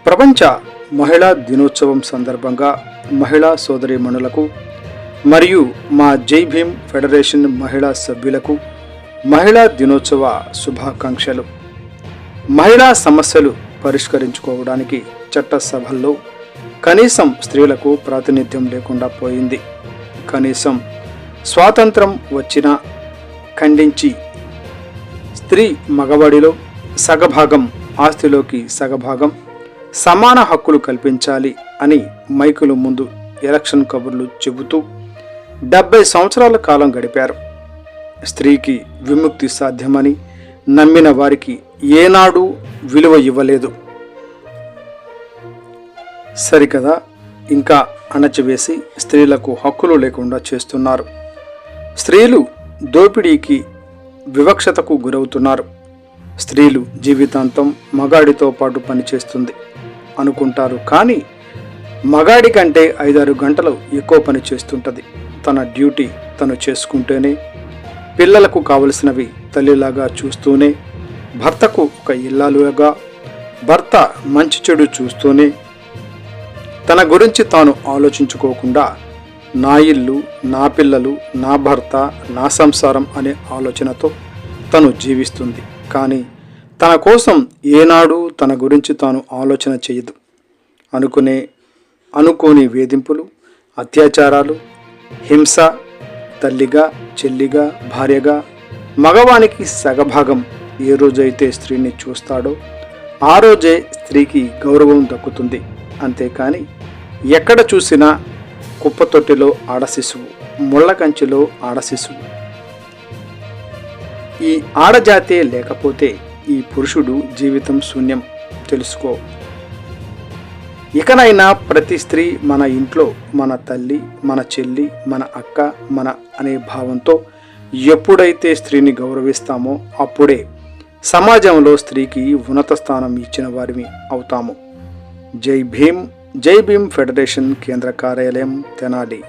ప్రపంచ మహిళా దినోత్సవం సందర్భంగా మహిళా సోదరీమణులకు మరియు మా జై భీమ్ ఫెడరేషన్ మహిళా సభ్యులకు మహిళా దినోత్సవ శుభాకాంక్షలు. మహిళా సమస్యలు పరిష్కరించుకోవడానికి చట్టసభల్లో కనీసం స్త్రీలకు ప్రాతినిధ్యం లేకుండా పోయింది. కనీసం స్వాతంత్రం వచ్చినా ఖండించి స్త్రీ మగవాడిలో సగభాగం, ఆస్తిలోకి సగభాగం, సమాన హక్కులు కల్పించాలి అని మైకుల ముందు ఎలక్షన్ కబుర్లు చెబుతూ 70 సంవత్సరాల కాలం గడిపారు. స్త్రీకి విముక్తి సాధ్యమని నమ్మిన వారికి ఏనాడు విలువ ఇవ్వలేదు. సరికదా, ఇంకా అణచివేసి స్త్రీలకు హక్కులు లేకుండా చేస్తున్నారు. స్త్రీలు దోపిడీకి, వివక్షతకు గురవుతున్నారు. స్త్రీలు జీవితాంతం మగాడితో పాటు పనిచేస్తుంది అనుకుంటారు, కానీ మగాడి కంటే 5-6 గంటలు ఎక్కువ పని చేస్తుంటుంది. తన డ్యూటీ తను చేసుకుంటూనే, పిల్లలకు కావలసినవి తల్లిలాగా చూస్తూనే, భర్తకు ఒక ఇల్లాలుగా, భర్త మంచి చెడు చూస్తూనే, తన గురించి తాను ఆలోచించుకోకుండా నా ఇల్లు, నా పిల్లలు, నా భర్త, నా సంసారం అనే ఆలోచనతో తను జీవిస్తుంది. కానీ తన కోసం ఏనాడు తన గురించి తాను ఆలోచన చేయదు. అనుకోని వేధింపులు, అత్యాచారాలు, హింస, తల్లిగా, చెల్లిగా, భార్యగా, మగవానికి సగభాగం ఏ రోజైతే స్త్రీని చూస్తాడో ఆ రోజే స్త్రీకి గౌరవం దక్కుతుంది. అంతేకాని ఎక్కడ చూసినా కుప్పతొట్టిలో ఆడశిశువు, ముళ్ళ కంచెలో ఆడశిశువు. ఈ ఆడజాతే లేకపోతే ఈ పురుషుడు జీవితం శూన్యం. తెలుసుకో. ఇకనైనా ప్రతి స్త్రీ మన ఇంట్లో మన తల్లి, మన చెల్లి, మన అక్క, మన అనే భావంతో ఎప్పుడైతే స్త్రీని గౌరవిస్తామో అప్పుడే సమాజంలో స్త్రీకి ఉన్నత స్థానం ఇచ్చిన వారిని అవుతాము. జై భీమ్. జై భీమ్ ఫెడరేషన్ కేంద్ర కార్యాలయం, తెనాలి.